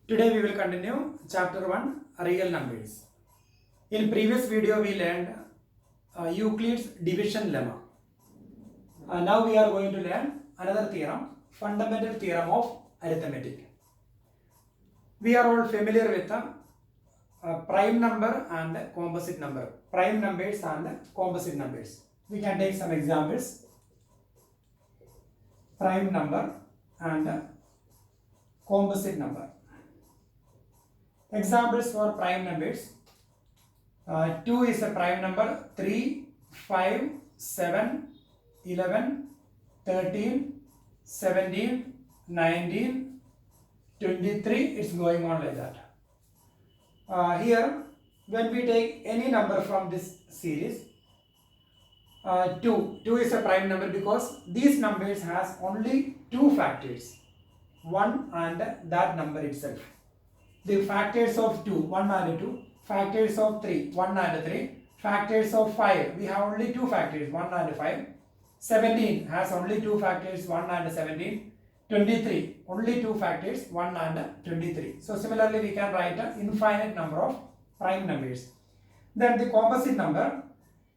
Today we will continue chapter 1 real numbers. In previous video we learned Euclid's division lemma. Now we are going to learn another theorem, fundamental theorem of arithmetic. We are all familiar with prime number and composite number. Prime numbers and composite numbers. We can take some examples. Prime number and composite number. Examples for prime numbers. 2 is a prime number. 3, 5, 7, 11, 13, 17, 19, 23. It's going on like that. Here, when we take any number from this series, 2 is a prime number because these numbers has only two factors, 1 and that number itself. The factors of 2, 1 and 2, factors of 3, 1 and 3, factors of 5, we have only two factors, 1 and 5, 17 has only two factors, 1 and 17, 23, only two factors, 1 and 23. So similarly, we can write an infinite number of prime numbers. Then the composite number,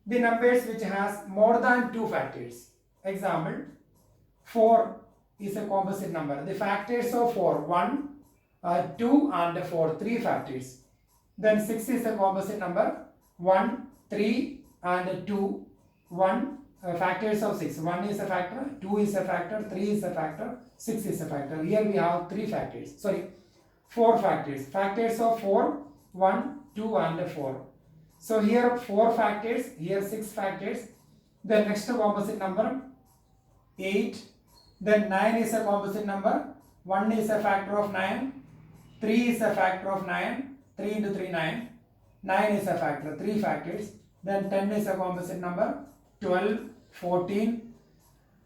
the numbers which has more than two factors. Example, 4 is a composite number. The factors of 4, 1, 2 and 4, 3 factors. Then 6 is a composite number, 1, 3 and 2, 1 factors of 6. 1 is a factor, 2 is a factor, 3 is a factor, 6 is a factor. Here we have 4 factors. Factors of 4, 1, 2 and 4. So here 4 factors, here 6 factors. Then next composite number, 8. Then 9 is a composite number, 1 is a factor of 9, 3 is a factor of 9, 3 into 3, 9. 9 is a factor, 3 factors. Then 10 is a composite number, 12, 14.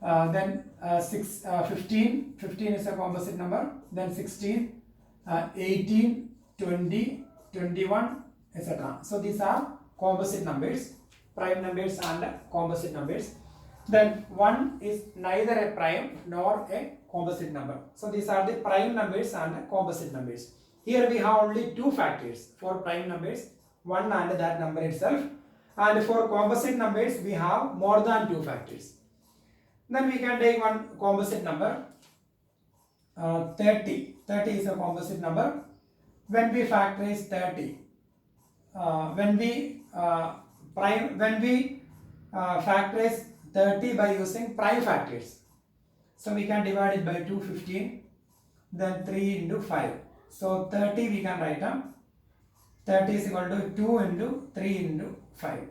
Then 15. 15 is a composite number. Then 16, 18, 20, 21, etc. So these are composite numbers, prime numbers and composite numbers. Then 1 is neither a prime nor a composite number. So these are the prime numbers and composite numbers. Here we have only two factors for prime numbers, 1 and that number itself. And for composite numbers, we have more than two factors. Then we can take one composite number, 30. 30 is a composite number. When we factorize 30, when we factorize 30 by using prime factors, so we can divide it by 2, 15, then 3 into 5. So 30 we can write down 30 is equal to 2 into 3 into 5.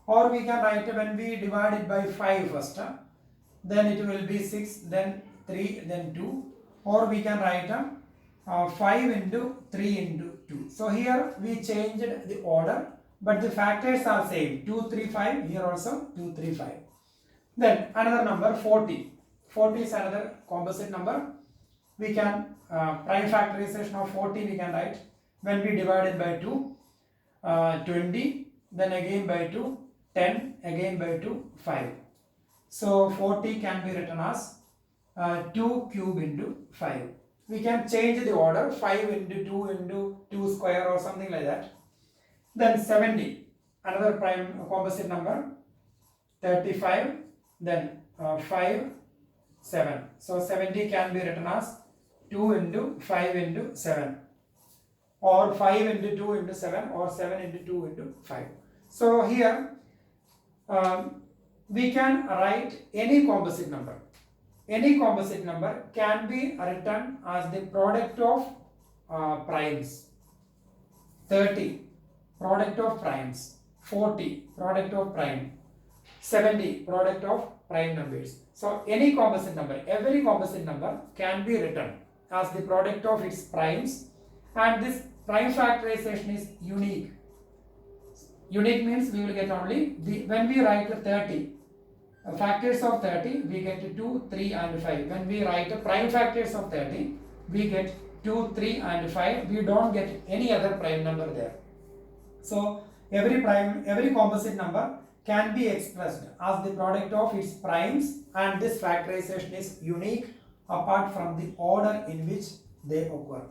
Or we can write when we divide it by 5 first, then it will be 6, then 3, then 2. Or we can write 5 into 3 into 2. So here we changed the order, but the factors are same, 2, 3, 5, here also 2, 3, 5. Then another number, 40. 40 is another composite number. We can prime factorization of 40 we can write when we divide it by 2, 20, then again by 2, 10, again by 2, 5. So 40 can be written as 2 cube into 5. We can change the order, 5 into 2 into 2 square or something like that. Then 70, another prime composite number, 35, then 5, 7. So 70 can be written as 2 into 5 into 7, or 5 into 2 into 7, or 7 into 2 into 5. So here we can write any composite number. Any composite number can be written as the product of primes. 30, product of primes. 40, product of prime. 70, product of prime numbers. So any composite number, every composite number can be written as the product of its primes, and this prime factorization is unique. Unique means we will get only when we write 30, factors of 30, we get 2, 3 and 5. When we write prime factors of 30, we get 2, 3 and 5. We don't get any other prime number there. So every composite number can be expressed as the product of its primes, and this factorization is unique apart from the order in which they occur.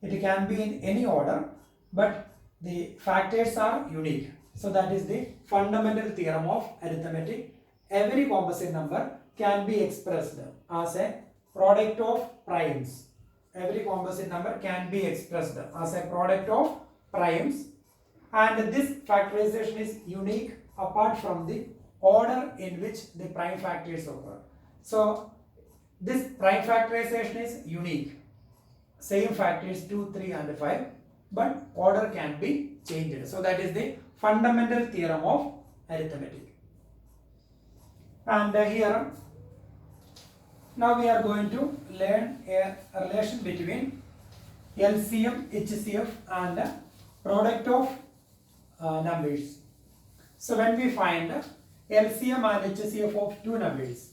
It can be in any order, but the factors are unique. So that is the fundamental theorem of arithmetic. Every composite number can be expressed as a product of primes. Every composite number can be expressed as a product of primes, and this factorization is unique apart from the order in which the prime factors occur. So this prime factorization is unique. Same factors 2, 3 and 5, but order can be changed. So that is the fundamental theorem of arithmetic. And here now we are going to learn a relation between LCM, HCF and product of numbers. So when we find LCM and HCF of two numbers,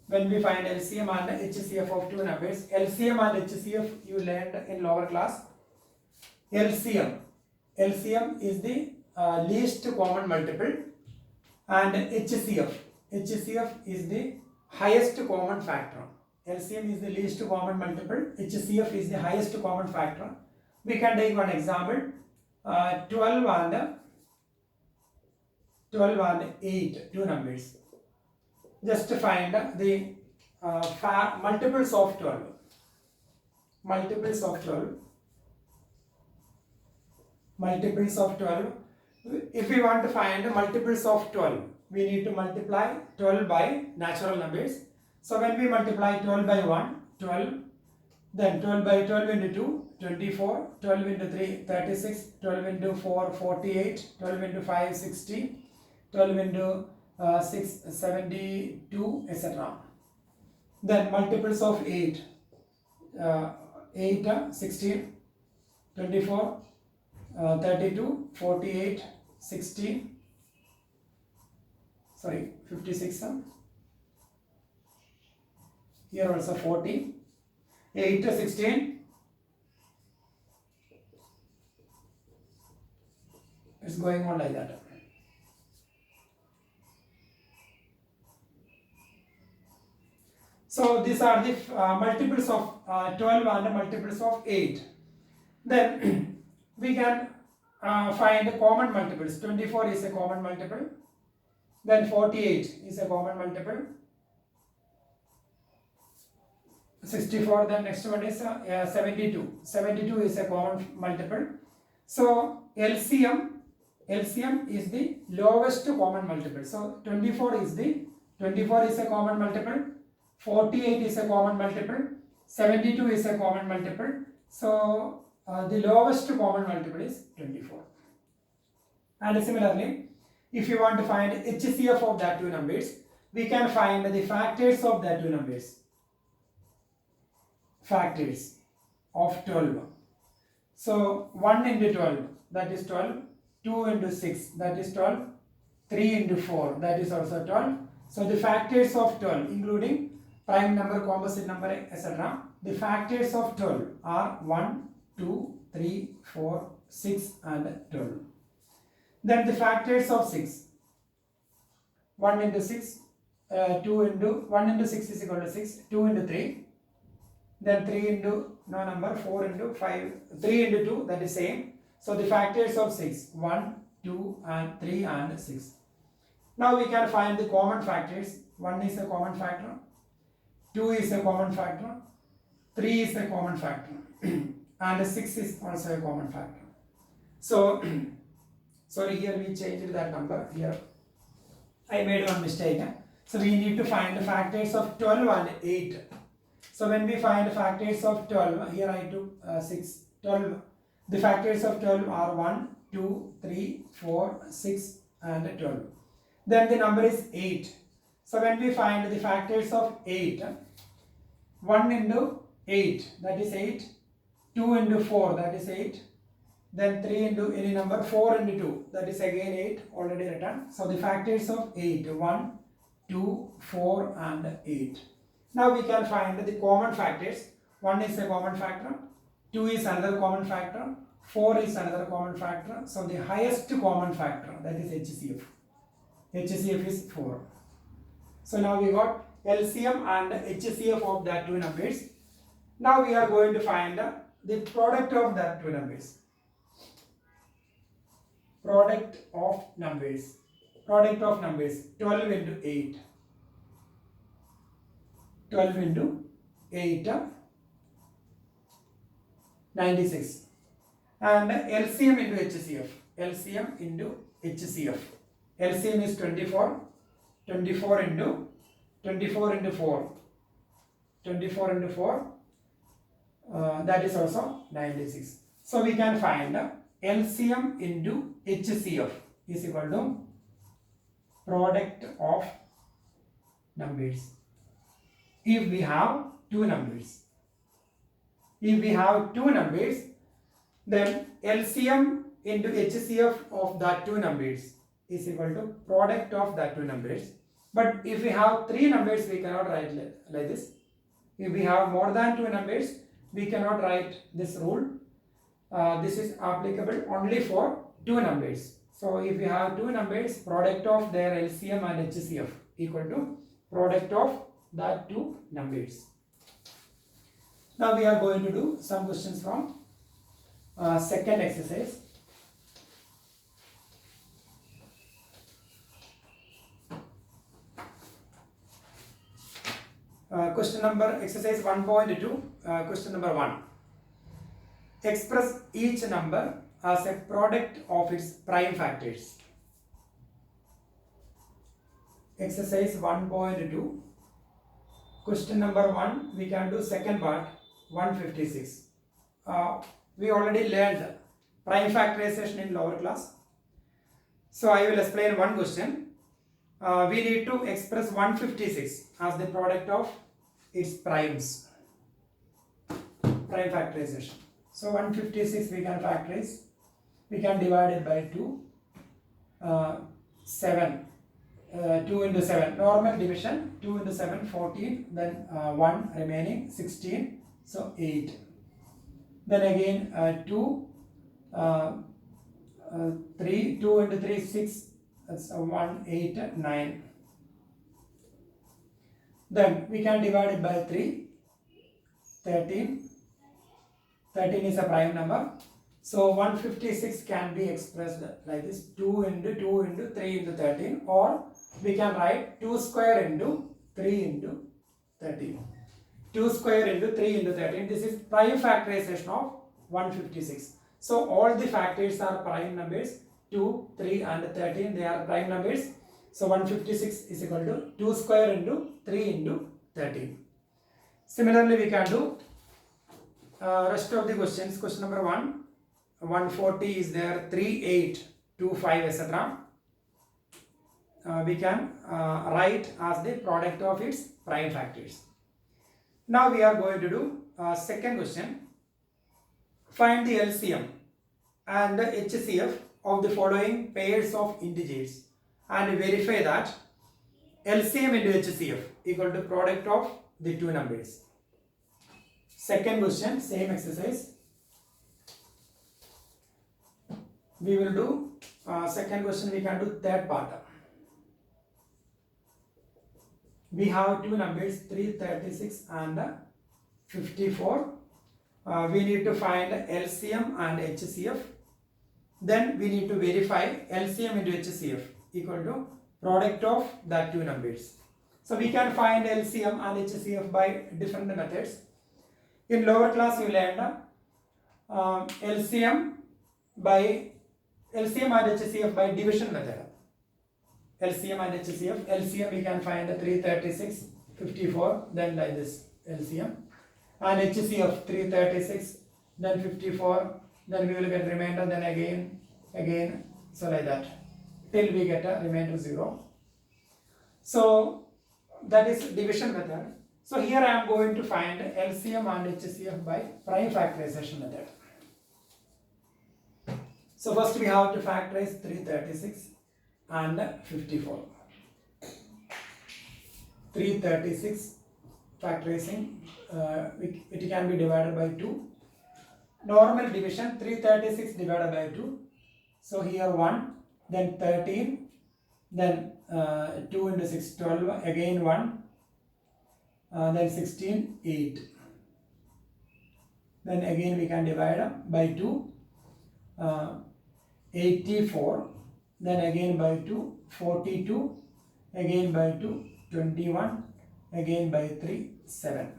LCM and HCF of two numbers, LCM and HCF you learned in lower class. LCM is the least common multiple, and HCF is the highest common factor. LCM is the least common multiple, HCF is the highest common factor. We can take one example, 12 and 8, two numbers. Just find the multiples of 12. Multiples of 12. If we want to find multiples of 12, we need to multiply 12 by natural numbers. So when we multiply 12 by 1, 12, then 12 by 12 into 2, 24, 12 into 3, 36, 12 into 4, 48, 12 into 5, 60, 12 into 6, 72, etc. Then multiples of 8, 16, 24, 32, 48, 60, 56, here also 40, 8, 16, it's going on like that. So these are the multiples of 12 and multiples of 8. Then we can find common multiples. 24 is a common multiple. Then 48 is a common multiple. 64, then next one is 72. 72 is a common multiple. So LCM is the lowest common multiple. So 24 is a common multiple. 48 is a common multiple, 72 is a common multiple. So the lowest common multiple is 24. And similarly, if you want to find HCF of that two numbers, we can find the factors of that two numbers. Factors of 12. So 1 into 12, that is 12. 2 into 6, that is 12. 3 into 4, that is also 12. So the factors of 12, including prime number, composite number, etc. The factors of 12 are 1, 2, 3, 4, 6 and 12. Then the factors of 6, 1 into 6, 1 into 6 is equal to 6, 2 into 3, then 3 into, 4 into 5, 3 into 2, that is same. So the factors of 6, 1, 2 and 3 and 6. Now we can find the common factors. 1 is a common factor, 2 is a common factor, 3 is a common factor and 6 is also a common factor. So, sorry, here we changed that number. Here I made one mistake. So we need to find the factors of 12 and 8. So when we find factors of 12, here I took 6, 12. The factors of 12 are 1, 2, 3, 4, 6 and 12. Then the number is 8. So when we find the factors of 8, 1 into 8, that is 8, 2 into 4, that is 8, then 3 into any number, 4 into 2, that is again 8, already written. So the factors of 8, 1, 2, 4 and 8. Now we can find the common factors. 1 is a common factor, 2 is another common factor, 4 is another common factor. So the highest common factor, that is HCF. HCF is 4. So now we got LCM and HCF of that two numbers. Now we are going to find the product of that two numbers. Product of numbers. Product of numbers. 12 into 8. 12 into 8, 96. And LCM into HCF. LCM into HCF. LCM is 24. 24 into 4. 24 into 4. That is also 96. So we can find LCM into HCF is equal to product of numbers. If we have two numbers. If we have two numbers, then LCM into HCF of that two numbers is equal to product of that two numbers. But if we have three numbers, we cannot write like this. If we have more than two numbers, we cannot write this rule. This is applicable only for two numbers. So if we have two numbers, product of their LCM and HCF equal to product of that two numbers. Now we are going to do some questions from second exercise. Question number exercise 1.2. Question number 1. Express each number as a product of its prime factors. Exercise 1.2. Question number 1. We can do second part 156. We already learned prime factorization in lower class. So I will explain one question. We need to express 156 as the product of its primes. Prime factorization. So 156 we can factorize. We can divide it by 2. 7. 2 into 7. Normal division. 2 into 7, 14. Then 1 remaining, 16. So 8. Then again 2. 3. 2 into 3, 6. That's 1, 8, 9. Then we can divide it by 3. 13. 13 is a prime number. So 156 can be expressed like this. 2 into 2 into 3 into 13. Or we can write 2 square into 3 into 13. 2 square into 3 into 13. This is prime factorization of 156. So all the factors are prime numbers. 2, 3 and 13, they are prime numbers. So 156 is equal to 2 square into 3 into 13. Similarly, we can do rest of the questions. Question number 1, 140 is there, 3, 8, 2, 5, etc. We can write as the product of its prime factors. Now we are going to do second question. Find the LCM and the HCF of the following pairs of integers and verify that LCM into HCF equal to product of the two numbers. Second question, same exercise. We will do second question, we can do third part. We have two numbers 336 and 54. We need to find LCM and HCF. Then we need to verify LCM into HCF equal to product of that two numbers. So we can find LCM and HCF by different methods. In lower class you learned LCM and HCF by division method. LCM and HCF. LCM we can find 336, 54, then like this LCM. And HCF 336, then 54, then we will get remainder, then again, so like that, till we get a remainder 0. So that is division method. So here I am going to find LCM and HCF by prime factorization method. So first we have to factorize 336 and 54. 336 factorizing, it can be divided by 2. Normal division, 336 divided by 2. So here 1, then 13, then 2 into 6, 12, again 1, then 16, 8. then again we can divide by 2, 84, then again by 2, 42, again by 2, 21, again by 3, 7.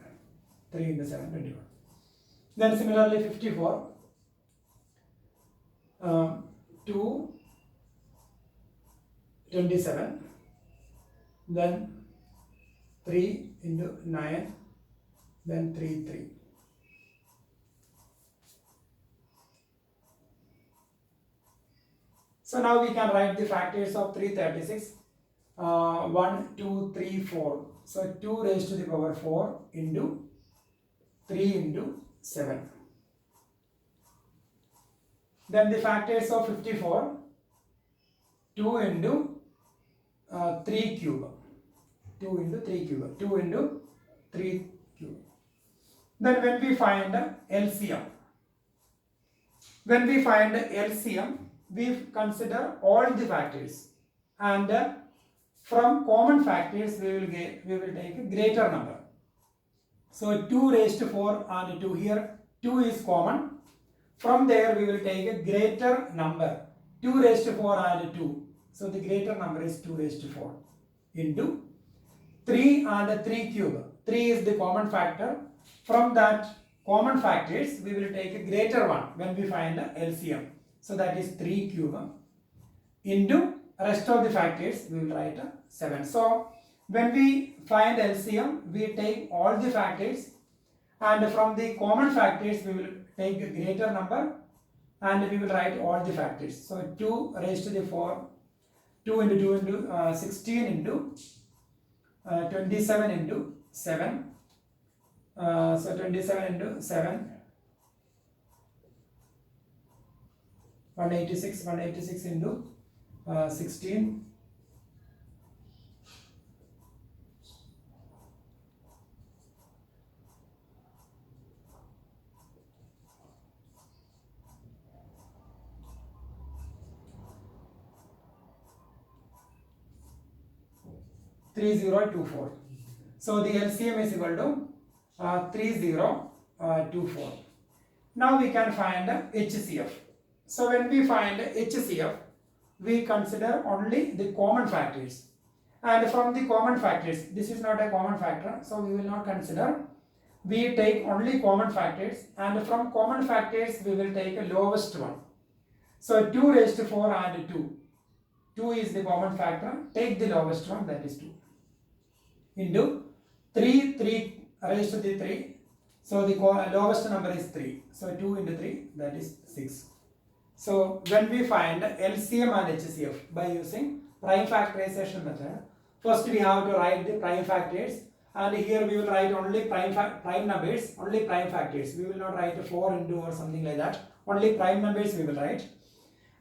3 into 7, 21. Then similarly 54, 2, 27, then 3 into 9, then 3, 3. So now we can write the factors of 336. 1, 2, 3, 4. So 2 raised to the power 4 into 3 into 7. Then the factors of 54. 2 into 3 cube. 2 into 3 cube. 2 into 3 cube. Then when we find LCM. When we find LCM, we consider all the factors, and from common factors we will take a greater number. So 2 raised to 4 and 2, here 2 is common. From there we will take a greater number, 2 raised to 4 and 2. So the greater number is 2 raised to 4 into 3 and 3 cube. 3 is the common factor. From that common factors we will take a greater one when we find the LCM. So that is 3 cube into rest of the factors we will write 7. So when we find LCM, we take all the factors, and from the common factors we will take a greater number and we will write all the factors. So 2 raised to the 4, 2 into 2 into 16 into 27 into 7. So 27 into 7, 186 into 16, 3024. So the LCM is equal to 3024. Now we can find HCF. So when we find HCF, we consider only the common factors, and from the common factors, this is not a common factor, so we will not consider. We take only common factors, and from common factors we will take a lowest one. So 2 raised to 4 and 2. 2 is the common factor, take the lowest one, that is 2, into 3 raised to the 3. So the lowest number is 3. So 2 into 3, that is 6. So when we find LCM and HCF by using prime factorization method, first we have to write the prime factors, and here we will write only prime numbers, only prime factors. We will not write 4 into or something like that. Only prime numbers we will write.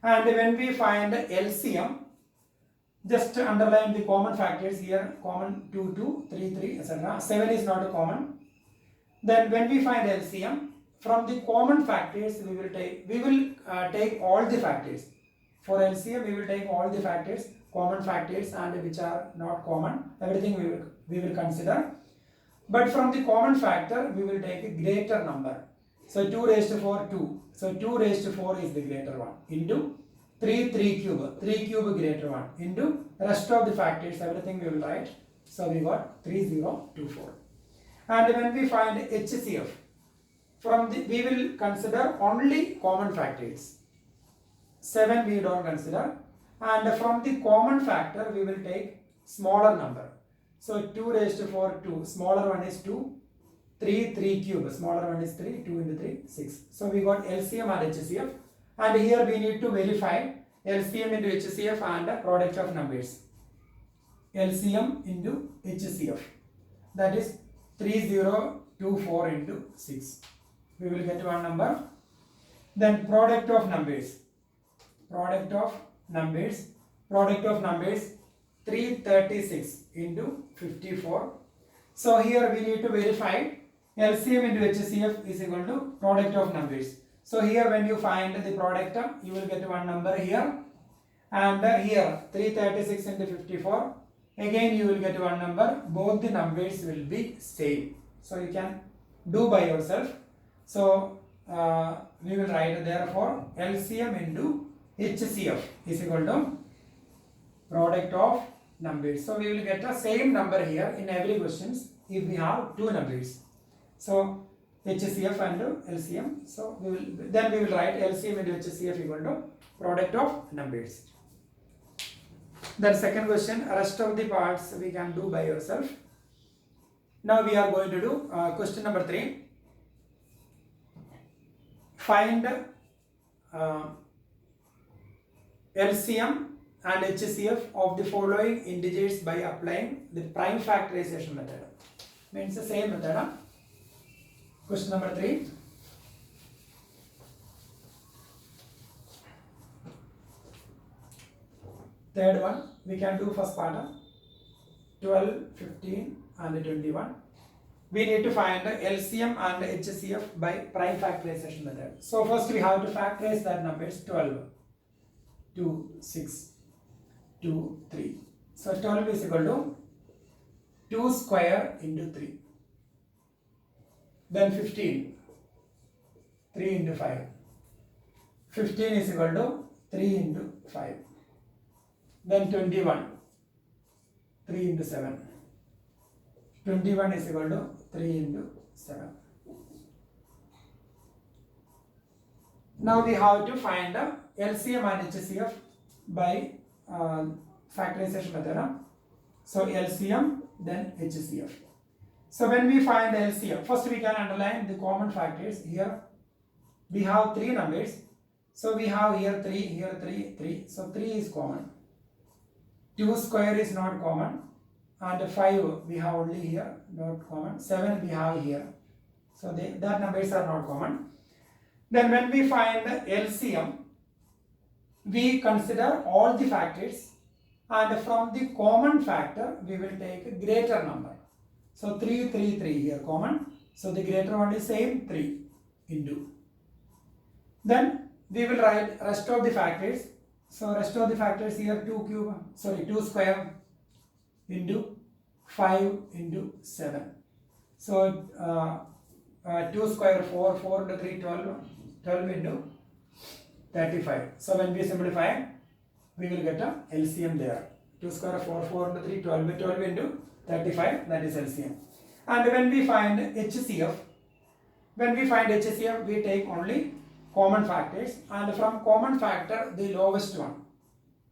And when we find LCM, just underline the common factors here. Common 2, 2, 3, 3, etc. 7 is not a common. Then when we find LCM, from the common factors we will take all the factors. For LCM we will take all the factors, common factors and which are not common, everything we will consider. But from the common factor we will take a greater number. So 2 raised to 4, 2. So 2 raised to 4 is the greater one, into 3 cube, 3 cube greater one, into rest of the factors, everything we will write. So we got 3024. And when we find HCF, we will consider only common factors. 7 we don't consider, and from the common factor we will take smaller number. So 2 raised to 4, 2, smaller one is 2, 3 cube, smaller one is 3, 2 into 3, 6. So we got LCM and HCF, and here we need to verify LCM into HCF and product of numbers. LCM into HCF, that is 3024 into 6. We will get one number. Then product of numbers. Product of numbers 336 into 54. So here we need to verify LCM into HCF is equal to product of numbers. So here when you find the product, you will get one number here, and here 336 into 54, again you will get one number. Both the numbers will be same. So you can do by yourself. So we will write therefore LCM into HCF is equal to product of numbers. So we will get the same number here in every questions if we have two numbers. So HCF and LCM. So we will write LCM into HCF equal to product of numbers. Then second question, rest of the parts we can do by yourself. Now we are going to do question number 3. Find LCM and HCF of the following integers by applying the prime factorization method. Means the same method. Huh? Question number 3. Third one, we can do first part. 12, 15 and 21. We need to find LCM and HCF by prime factorization method. So first we have to factorize that numbers 12, 2, 6, 2, 3. So 12 is equal to 2 square into 3. Then 15, 3 into 5. 15 is equal to 3 into 5. Then 21, 3 into 7. 21 is equal to 3 into 7. Now we have to find the LCM and HCF by factorization method. So LCM, then HCF. So when we find LCM, first we can underline the common factors. Here we have 3 numbers. So we have here 3, here 3, 3. So 3 is common. 2 square is not common. And 5 we have only here, not common. 7 we have here. So that numbers are not common. Then when we find the LCM, we consider all the factors, and from the common factor we will take a greater number. So 3, 3, 3 here common. So the greater one is same 3 into. Then we will write rest of the factors. So rest of the factors here 2 square into 5 into 7. So 2 square 4, 4 into 3 12, 12 into 35. So when we simplify, we will get a LCM there. 2 square 4, 4 into 3 12, 12 into 35, that is LCM. And when we find HCF, we take only common factors, and from common factor the lowest one.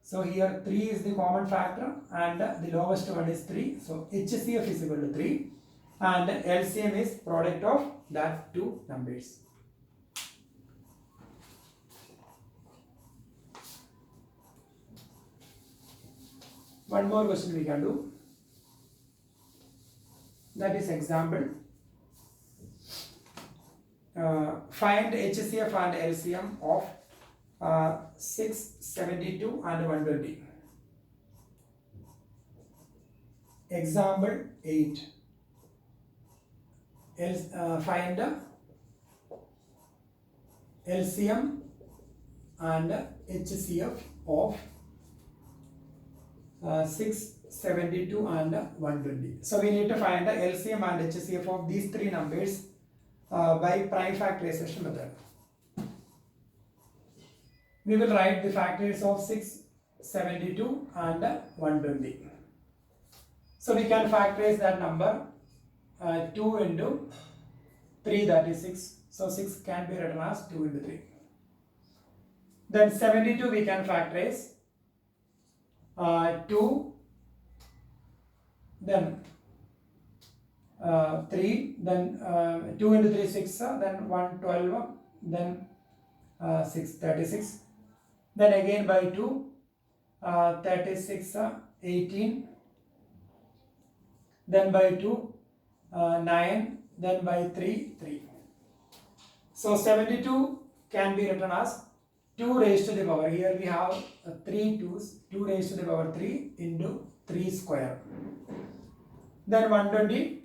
So here 3 is the common factor and the lowest one is 3. So HCF is equal to 3 and LCM is product of that two numbers. One more question we can do. That is example. Find HCF and LCM of 6, 72 and 120. Example 8. Find LCM and HCF of 6, 72 and 120. So we need to find the LCM and HCF of these three numbers by prime factorization method. We will write the factors of 6, 72 and 120. So we can factorize that number 2 into 3, that is 6. So 6 can be written as 2 into 3. Then 72 we can factorize 2, then 3, then 2 into 3 6, then 1 12, then 6 36, then again by 2 36 18, then by 2 9, then by 3 3. So 72 can be written as 2 raised to the power, here we have 3 2's, 2 raised to the power 3 into 3 square. Then 120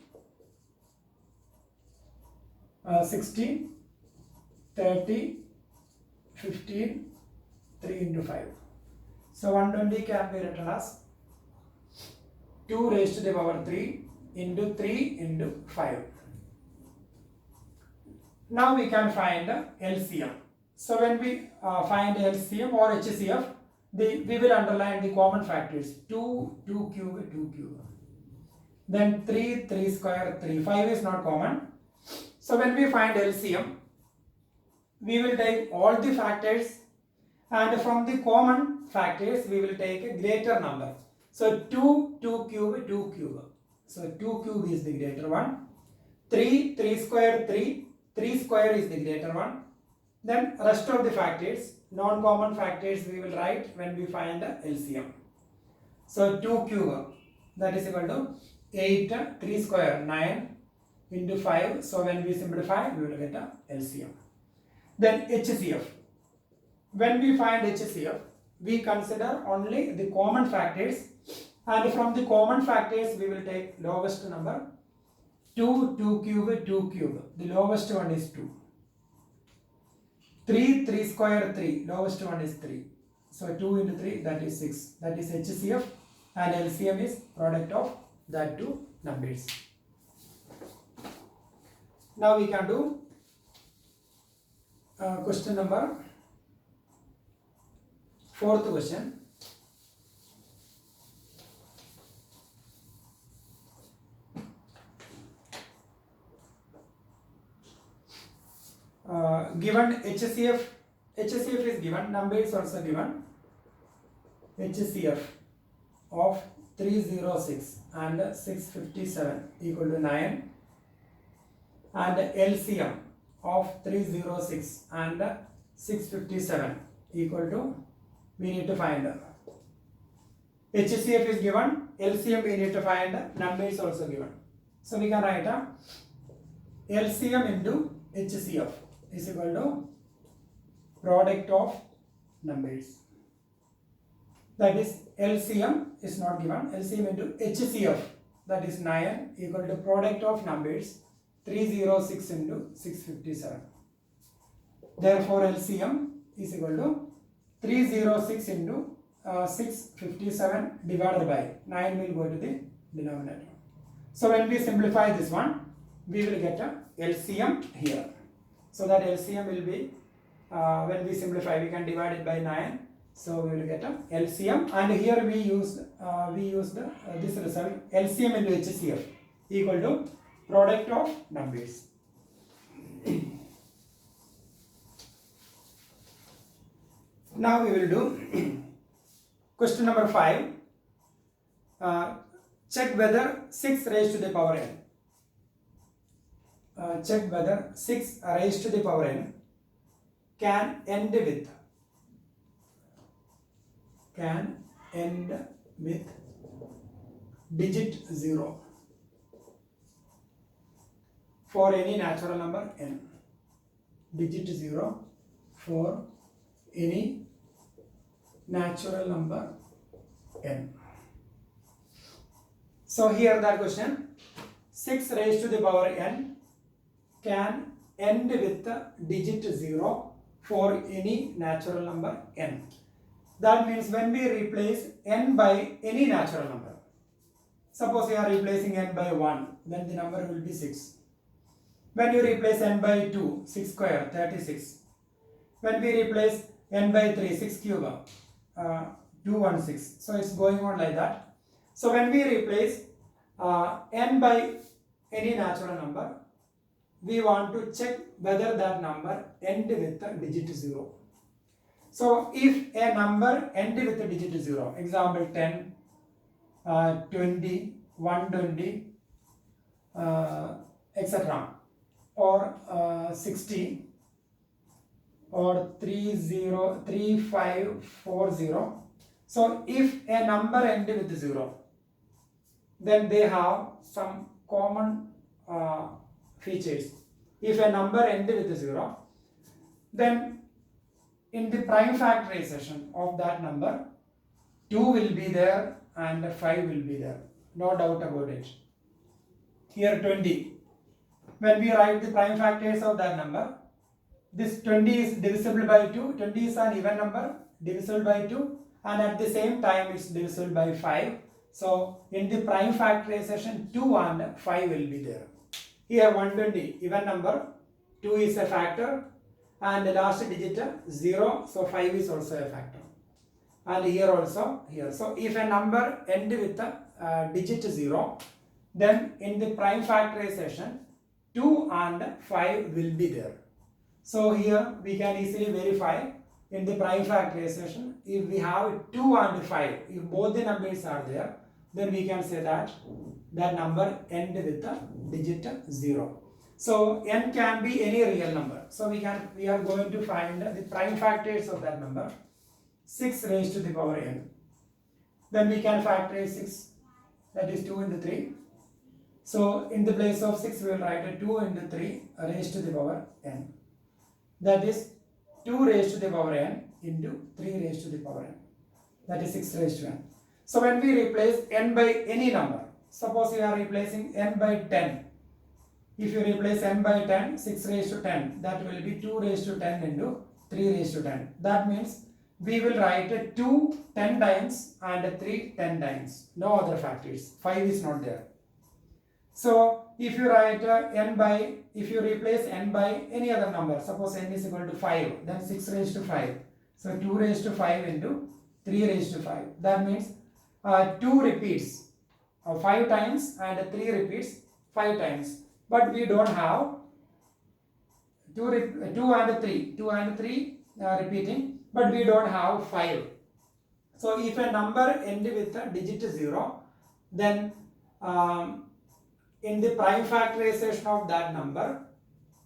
16, 30, 15, 3 into 5. So 120 can be written as 2 raised to the power 3 into 3 into 5. Now we can find LCM. So when we find LCM or HCF, we will underline the common factors. 2, 2 cube, 2 cube. Then 3, 3 square, 3. 5 is not common. So when we find LCM, we will take all the factors, and from the common factors we will take a greater number. So 2, 2 cube, 2 cube. So 2 cube is the greater one. 3, 3 square, 3. 3 square is the greater one. Then rest of the factors, non-common factors, we will write when we find LCM. So 2 cube, that is equal to 8, 3 square, 9 into 5. So when we simplify, we will get a LCM. Then HCF. When we find HCF, we consider only the common factors, and from the common factors we will take lowest number. 2, 2 cube, 2 cube. The lowest one is 2. 3, 3 square, 3. Lowest one is 3. So 2 into 3, that is 6. That is HCF, and LCM is product of that two numbers. Now we can do question number 4th question. Given HCF is given, number is also given. HCF of 306 and 657 equal to 9, and LCM of 306 and 657 equal to, we need to find HCF is given, LCM we need to find, number is also given. So we can write LCM into HCF is equal to product of numbers. That is, LCM is not given, LCM into HCF, that is 9 equal to product of numbers 306 into 657. Therefore LCM is equal to 306 into 657 divided by 9 will go to the denominator. So when we simplify this one, we will get a LCM here. So that LCM will be, when we simplify, we can divide it by 9. So we will get a LCM, and here we used this result, LCM into HCF equal to product of numbers. Now we will do question number 5. Check whether 6 raised to the power n. Check whether 6 raised to the power n can end with digit 0 for any natural number n. Digit 0 for any natural number n. So here that question, 6 raised to the power n can end with digit 0 for any natural number n. That means when we replace n by any natural number, suppose you are replacing n by 1, then the number will be 6. When you replace n by 2, 6 square, 36. When we replace n by 3, 6 cube, 216. So it's going on like that. So when we replace n by any natural number, we want to check whether that number end with a digit 0. So if a number end with a digit 0, example 10, 20, 120, etc., or 60, or 3540. So if a number ends with 0, then they have some common features. If a number ends with 0, then in the prime factorization of that number, 2 will be there and 5 will be there. No doubt about it. Here 20. When we write the prime factors of that number, this 20 is divisible by 2. 20 is an even number, divisible by 2, and at the same time it's divisible by 5. So in the prime factorization, 2 and 5 will be there. Here 120, even number, 2 is a factor, and the last digit 0, so 5 is also a factor. And here also, here. So if a number end with a digit 0, then in the prime factorization 2 and 5 will be there. So here we can easily verify in the prime factorization, if we have 2 and 5, if both the numbers are there, then we can say that that number end with a digit 0. So n can be any real number. So we are going to find the prime factors of that number. 6 raised to the power n. Then we can factorize 6, that is 2 into 3. So in the place of 6 we will write a 2 into 3 raised to the power n. That is 2 raised to the power n into 3 raised to the power n. That is 6 raised to n. So when we replace n by any number, suppose we are replacing n by 10. If you replace n by 10, 6 raised to 10, that will be 2 raised to 10 into 3 raised to 10. That means we will write 2 10 times and 3 10 times. No other factors. 5 is not there. So if you write if you replace n by any other number, suppose n is equal to 5, then 6 raised to 5. So 2 raised to 5 into 3 raised to 5. That means 2 repeats 5 times and 3 repeats 5 times. But we don't have 2 and 3 repeating, but we don't have 5. So if a number ends with a digit 0, then in the prime factorization of that number,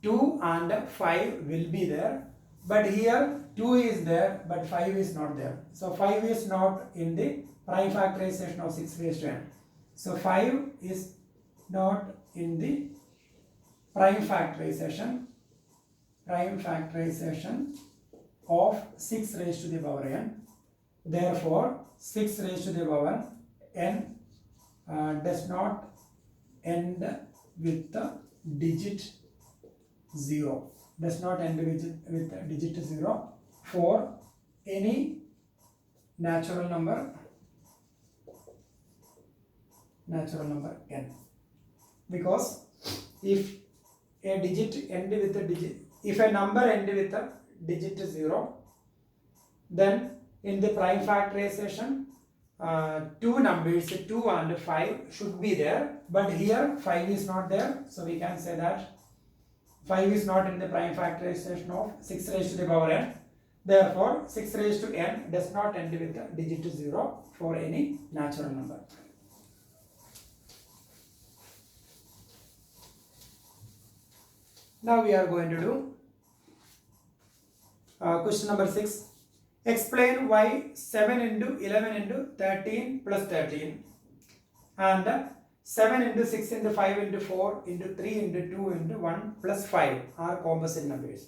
2 and 5 will be there. But here 2 is there, but 5 is not there. So 5 is not in the prime factorization of 6 raised to n. So 5 is not in the prime factorization of 6 raised to the power n. Therefore 6 raised to the power n does not end with the digit 0. Does not end with digit 0 for any natural number n. Because if a number ends with a digit 0, then in the prime factorization 2 numbers 2 and 5 should be there, but here 5 is not there. So we can say that 5 is not in the prime factorization of 6 raised to the power n. Therefore 6 raised to n does not end with a digit 0 for any natural number. Now we are going to do question number 6. Explain why 7 into 11 into 13 plus 13 and 7 into 6 into 5 into 4 into 3 into 2 into 1 plus 5 are composite numbers.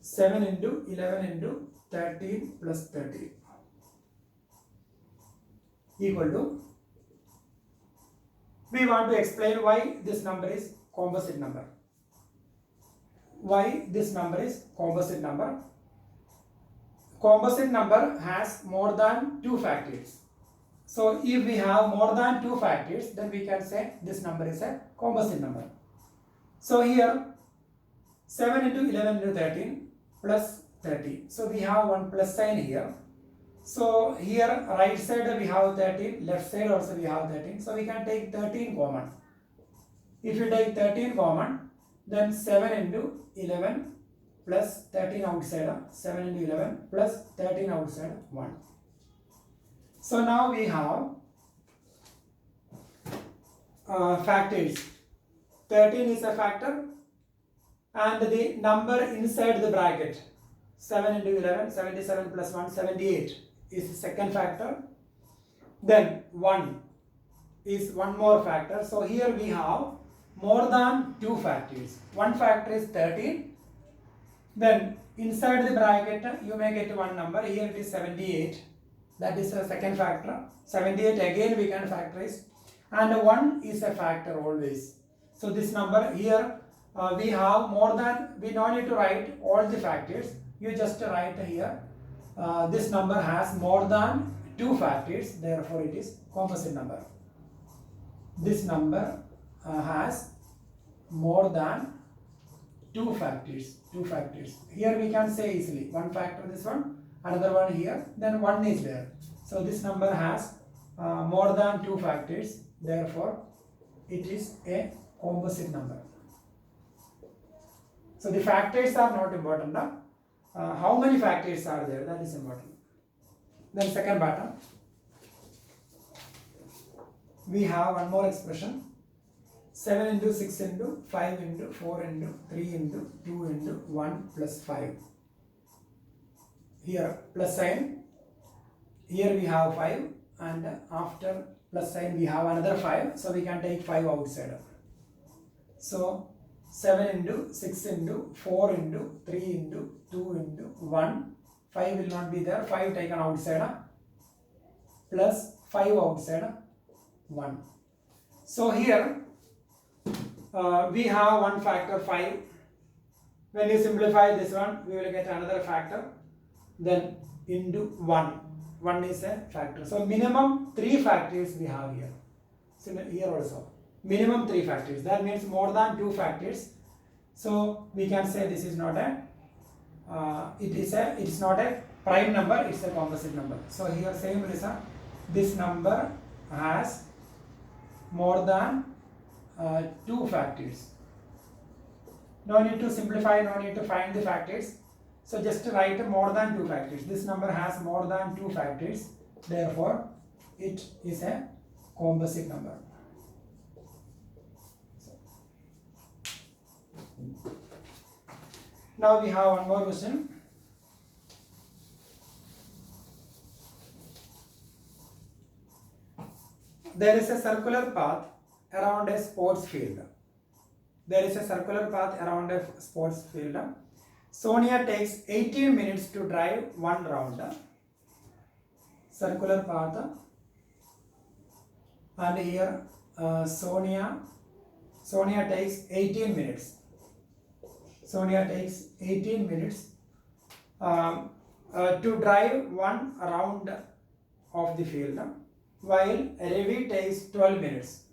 7 into 11 into 13 plus 13 equal to, we want to explain why this number is composite number. Why this number is composite number? Composite number has more than 2 factors. So if we have more than 2 factors, then we can say this number is a composite number. So here 7 into 11 into 13 plus 30. So we have one plus sign here. So here right side we have 13, left side also we have 13. So we can take 13 common. If you take 13 common, then 7 into 11 plus 13 outside, 7 into 11 plus 13 outside 1. So now we have factors. 13 is a factor and the number inside the bracket, 7 into 11, 77 plus 1, 78 is the second factor. Then 1 is one more factor. So here we have more than 2 factors. One factor is 13. Then inside the bracket you may get one number. Here it is 78. That is the second factor. 78 again we can factorize. And 1 is a factor always. So this number here we have more than, we don't need to write all the factors. You just write here. This number has more than 2 factors. Therefore it is composite number. This number has more than two factors. Here we can say easily one factor this one, another one here, then one is there. So this number has more than two factors, therefore it is a composite number. So the factors are not important. How many factors are there, that is important. Then second pattern, we have one more expression, 7 into 6 into 5 into 4 into 3 into 2 into 1 plus 5. Here plus sign, here we have 5, and after plus sign we have another 5, so we can take 5 outside. So 7 into 6 into 4 into 3 into 2 into 1, 5 will not be there, 5 taken outside, plus 5 outside 1. So here we have one factor 5. When you simplify this one, we will get another factor, then into 1. 1 is a factor. So minimum 3 factors we have here. So here also minimum 3 factors. That means more than 2 factors. So we can say this is not a it's not a prime number, it's a composite number. So here same reason, this number has more than 2 factors. No need to simplify, no need to find the factors. So just write more than 2 factors. This number has more than 2 factors, therefore it is a composite number. Now we have one more question. There is a circular path around a sports field. Sonia takes 18 minutes to drive one round. Circular path, and here Sonia takes 18 minutes. Sonia takes 18 minutes to drive one round of the field, while Ravi takes 12 minutes.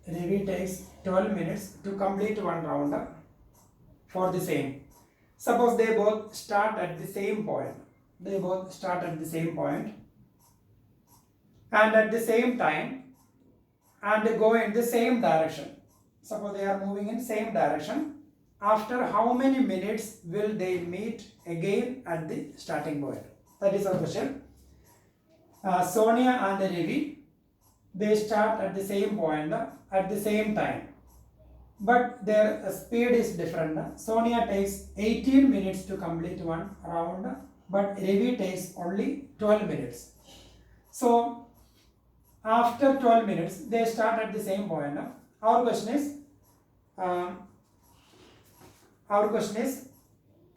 Ravi takes 12 minutes to complete one round for the same. Suppose they both start at the same point. And at the same time and go in the same direction. Suppose they are moving in same direction. After how many minutes will they meet again at the starting point? That is our question. Sonia and Ravi, they start at the same point at the same time, but their speed is different. Sonia takes 18 minutes to complete one round, but Ravi takes only 12 minutes. So after 12 minutes they start at the same point. Our question is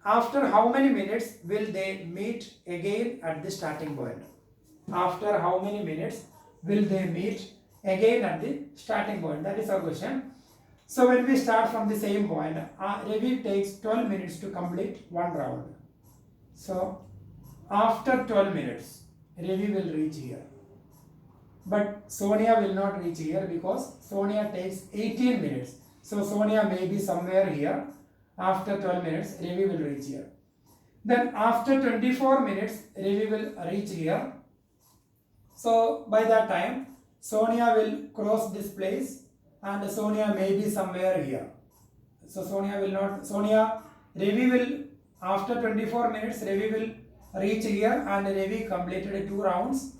after how many minutes will they meet again at the starting point? After how many minutes will they meet again at the starting point? That is our question. So when we start from the same point, Ravi takes 12 minutes to complete one round. So after 12 minutes, Ravi will reach here. But Sonia will not reach here because Sonia takes 18 minutes. So Sonia may be somewhere here. After 12 minutes, Ravi will reach here. Then after 24 minutes, Ravi will reach here. So by that time, Sonia will cross this place and Sonia may be somewhere here. So Ravi will, after 24 minutes, Ravi will reach here and Ravi completed 2 rounds.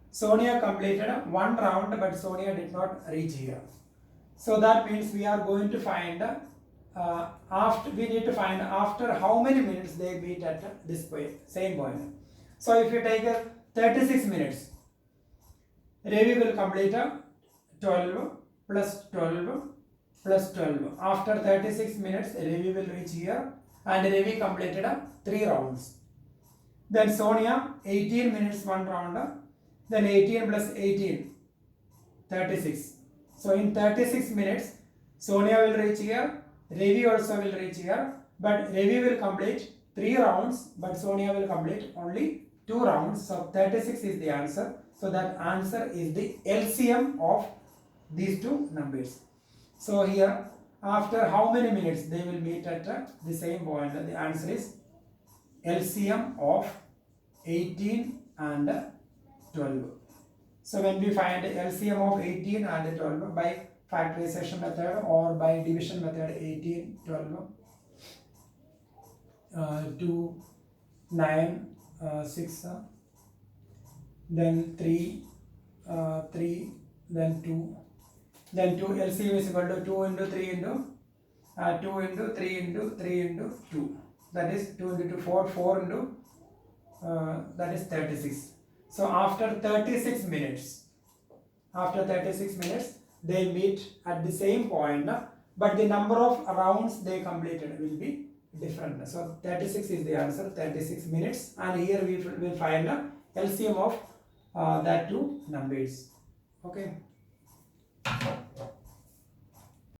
Sonia completed 1 round, but Sonia did not reach here. So that means we are going to find after how many minutes they meet at this point, same point. So if you take 36 minutes, Ravi will complete 12 plus 12 plus 12. After 36 minutes, Ravi will reach here and Ravi completed 3 rounds. Then Sonia 18 minutes 1 round, then 18 plus 18, 36. So in 36 minutes, Sonia will reach here, Ravi also will reach here, but Ravi will complete 3 rounds, but Sonia will complete only 2 rounds. So 36 is the answer. So that answer is the LCM of these two numbers. So here, after how many minutes they will meet at the same point? The answer is LCM of 18 and 12. So when we find LCM of 18 and 12 by factorization method or by division method, 18, 12, 2, 9, 6, then 3, 3, then 2, then 2, LCM is equal to 2 into 3 into 2 into 3 into 3 into 2, that is 2 into 2, 4, 4 into that is 36. So after 36 minutes, they meet at the same point, but the number of rounds they completed will be different. So 36 is the answer, 36 minutes, and here we will find LCM of that two numbers. Okay.